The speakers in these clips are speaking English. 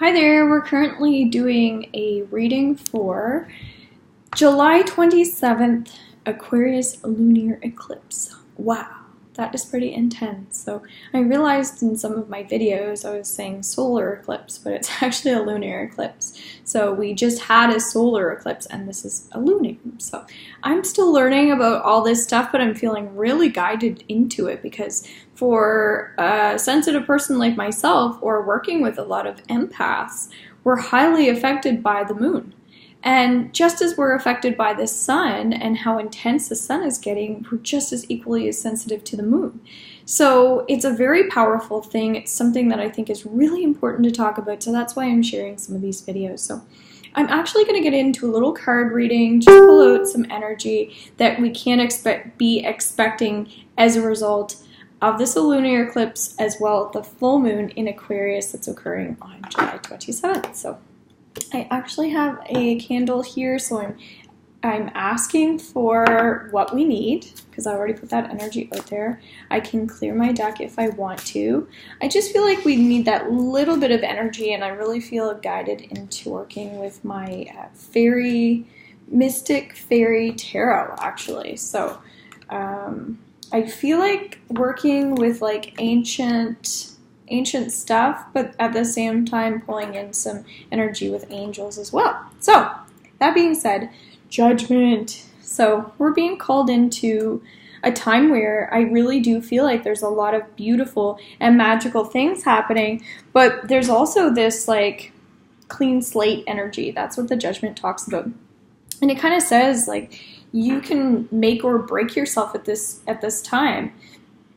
Hi there, we're currently doing a reading for July 27th, Aquarius lunar eclipse. Wow, that is pretty intense. So I realized in some of my videos I was saying solar eclipse, but it's actually a lunar eclipse. So we just had a solar eclipse and this is a lunar. So I'm still learning about all this stuff, but I'm feeling really guided into it because for a sensitive person like myself or working with a lot of empaths, we're highly affected by the moon. And just as we're affected by the sun and how intense the sun is getting, we're just as equally as sensitive to the moon. So it's a very powerful thing. It's something that I think is really important to talk about. So that's why I'm sharing some of these videos. So I'm actually going to get into a little card reading, just pull out some energy that we can be expecting as a result of this lunar eclipse, as well as the full moon in Aquarius that's occurring on July 27th. So I actually have a candle here, so I'm asking for what we need because I already put that energy out there. I can clear my deck if I want to. I just feel like we need that little bit of energy, and I really feel guided into working with my mystic fairy tarot, actually. So I feel like working with like ancient stuff, but at the same time pulling in some energy with angels as well. So that being said, judgment. So we're being called into a time where I really do feel like there's a lot of beautiful and magical things happening, but there's also this like clean slate energy. That's what the judgment talks about. And it kind of says like you can make or break yourself at this time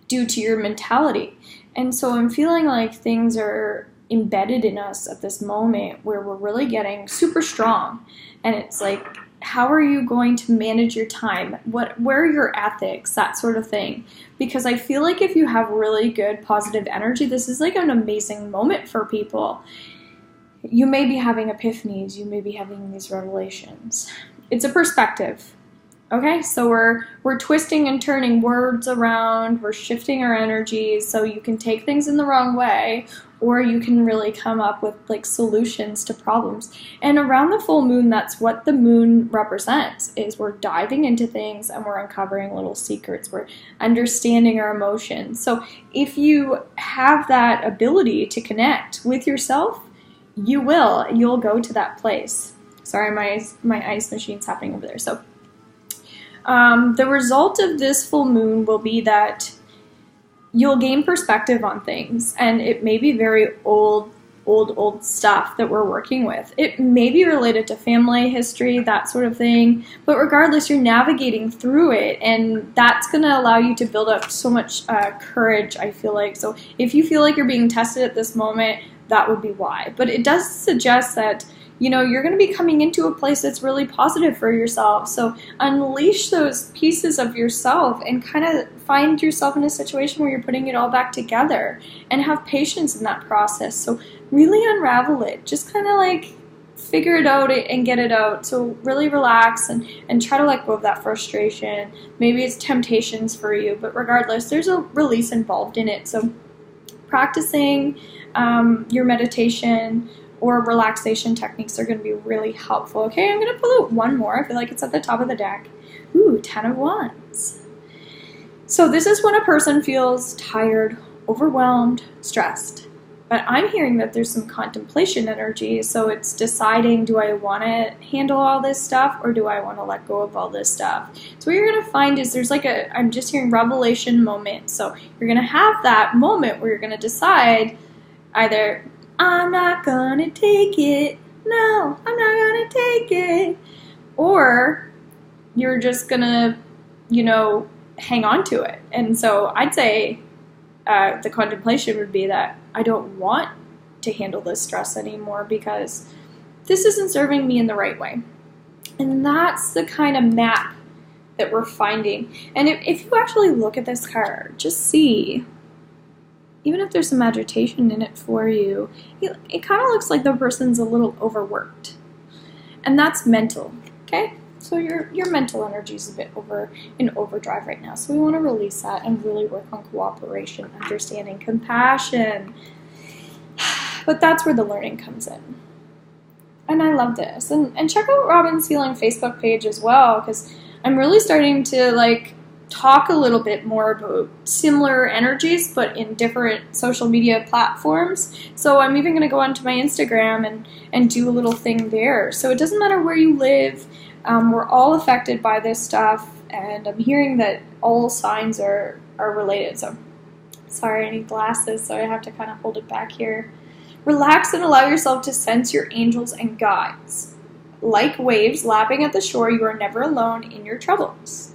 due to your mentality. And so I'm feeling like things are embedded in us at this moment where we're really getting super strong. And it's like, how are you going to manage your time? Where are your ethics? That sort of thing. Because I feel like if you have really good positive energy, this is like an amazing moment for people. You may be having epiphanies. You may be having these revelations. It's a perspective. Okay, so we're twisting and turning words around, we're shifting our energies, so you can take things in the wrong way, or you can really come up with like solutions to problems. And around the full moon, that's what the moon represents, is we're diving into things and we're uncovering little secrets, we're understanding our emotions. So if you have that ability to connect with yourself, you'll go to that place. Sorry, my ice machine's happening over there. So the result of this full moon will be that you'll gain perspective on things, and it may be very old stuff that we're working with. It may be related to family history, that sort of thing, but regardless, you're navigating through it, and that's going to allow you to build up so much courage, I feel like. So if you feel like you're being tested at this moment, that would be why. But it does suggest that you're going to be coming into a place that's really positive for yourself. So unleash those pieces of yourself and kind of find yourself in a situation where you're putting it all back together and have patience in that process. So really unravel it. Just kind of like figure it out and get it out. So really relax and try to let go of that frustration. Maybe it's temptations for you, but regardless, there's a release involved in it. So practicing your meditation or relaxation techniques are going to be really helpful. Okay, I'm going to pull out one more. I feel like it's at the top of the deck. Ooh, 10 of Wands. So this is when a person feels tired, overwhelmed, stressed. But I'm hearing that there's some contemplation energy. So it's deciding, do I want to handle all this stuff or do I want to let go of all this stuff? So what you're going to find is there's like I'm just hearing revelation moment. So you're going to have that moment where you're going to decide either I'm not gonna take it. No, I'm not gonna take it. Or you're just gonna, hang on to it. And so I'd say the contemplation would be that I don't want to handle this stress anymore because this isn't serving me in the right way. And that's the kind of map that we're finding. And if you actually look at this card, just see, even if there's some agitation in it for you, it kind of looks like the person's a little overworked. And that's mental, okay? So your mental energy is a bit in overdrive right now. So we want to release that and really work on cooperation, understanding, compassion, But that's where the learning comes in. And I love this. And check out Robin's Healing Facebook page as well, because I'm really starting to like talk a little bit more about similar energies, but in different social media platforms. So I'm even going to go onto my Instagram and do a little thing there. So it doesn't matter where you live. We're all affected by this stuff. And I'm hearing that all signs are related. So sorry, I need glasses, so I have to kind of hold it back here. Relax and allow yourself to sense your angels and guides. Like waves lapping at the shore, you are never alone in your troubles.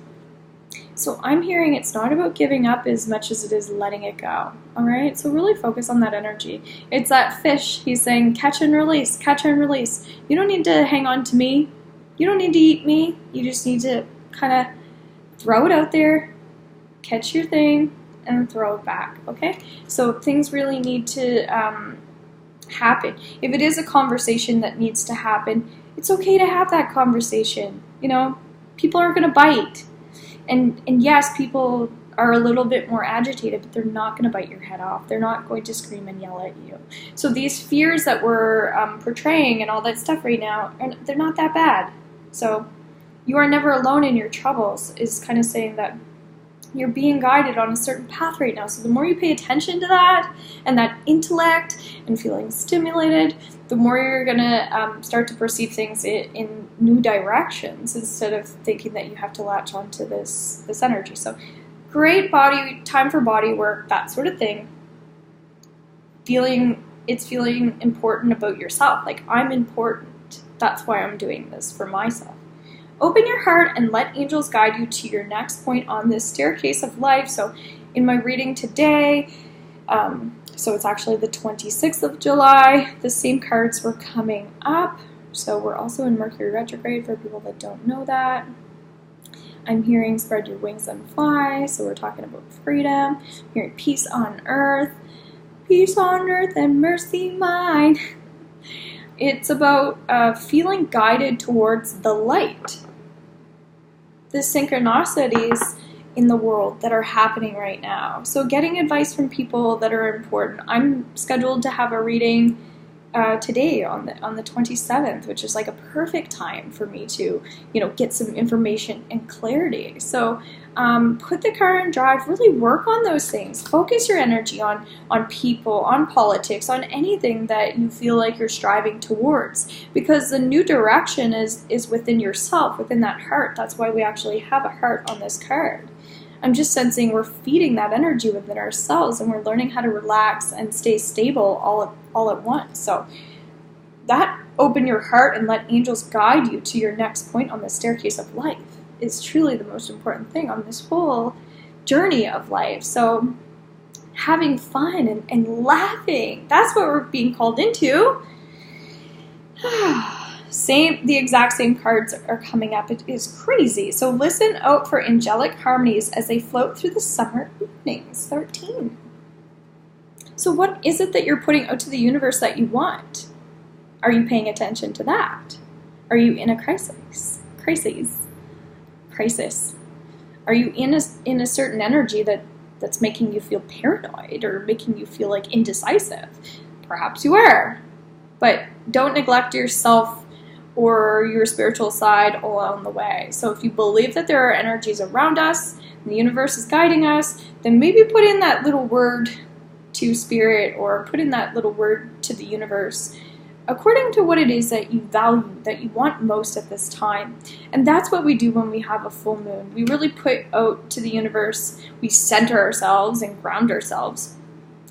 So I'm hearing it's not about giving up as much as it is letting it go. All right? So really focus on that energy. It's that fish. He's saying catch and release, catch and release. You don't need to hang on to me. You don't need to eat me. You just need to kind of throw it out there, catch your thing, and throw it back. Okay? So things really need to happen. If it is a conversation that needs to happen, it's okay to have that conversation. You know, people are going to bite. And yes, people are a little bit more agitated, but they're not going to bite your head off. They're not going to scream and yell at you. So these fears that we're portraying and all that stuff right now, they're not that bad. So you are never alone in your troubles is kind of saying that you're being guided on a certain path right now. So the more you pay attention to that and that intellect and feeling stimulated, the more you're going to start to perceive things in new directions instead of thinking that you have to latch onto this energy. So great body, time for body work, that sort of thing. Feeling important about yourself. Like, I'm important. That's why I'm doing this for myself. Open your heart and let angels guide you to your next point on this staircase of life. So in my reading today, so it's actually the 26th of July, the same cards were coming up. So we're also in Mercury retrograde for people that don't know that. I'm hearing spread your wings and fly. So we're talking about freedom. I'm hearing peace on earth and mercy mine. It's about feeling guided towards the light. The synchronicities in the world that are happening right now. So getting advice from people that are important. I'm scheduled to have a reading today on the 27th, which is like a perfect time for me to, get some information and clarity. So put the car in drive, really work on those things. Focus your energy on people, on politics, on anything that you feel like you're striving towards. Because the new direction is within yourself, within that heart. That's why we actually have a heart on this card. I'm just sensing we're feeding that energy within ourselves, and we're learning how to relax and stay stable all at once. So that open your heart and let angels guide you to your next point on the staircase of life is truly the most important thing on this whole journey of life. So having fun and laughing, that's what we're being called into. The exact same cards are coming up. It is crazy. So listen out for angelic harmonies as they float through the summer evenings. 13. So what is it that you're putting out to the universe that you want? Are you paying attention to that? Are you in a crisis? Are you in a certain energy that's making you feel paranoid or making you feel like indecisive? Perhaps you are. But don't neglect yourself or your spiritual side along the way. So if you believe that there are energies around us and the universe is guiding us, then maybe put in that little word to spirit or put in that little word to the universe according to what it is that you value, that you want most at this time. And that's what we do when we have a full moon. We really put out to the universe, we center ourselves and ground ourselves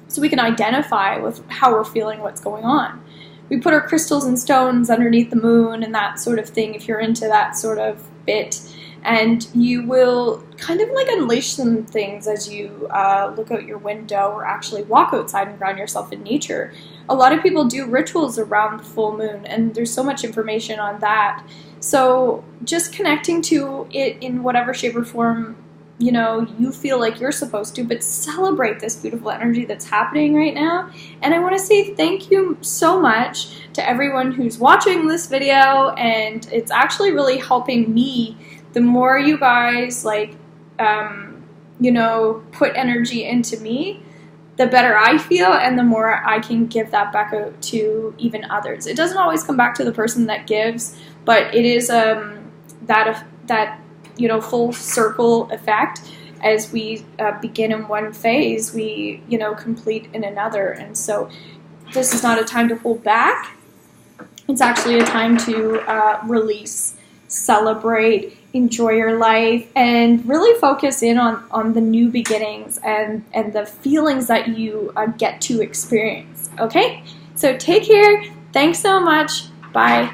so we can identify with how we're feeling, what's going on. We put our crystals and stones underneath the moon and that sort of thing if you're into that sort of bit. And you will kind of like unleash some things as you look out your window or actually walk outside and ground yourself in nature. A lot of people do rituals around the full moon, and there's so much information on that. So just connecting to it in whatever shape or form you feel like you're supposed to, but celebrate this beautiful energy that's happening right now. And I want to say thank you so much to everyone who's watching this video, and it's actually really helping me. The more you guys put energy into me, the better I feel, and the more I can give that back out to even others. It doesn't always come back to the person that gives, but it is that full circle effect. As we begin in one phase, we complete in another, and so this is not a time to hold back. It's actually a time to release, celebrate, enjoy your life, and really focus in on the new beginnings and the feelings that you get to experience. Okay? So take care. Thanks so much. Bye.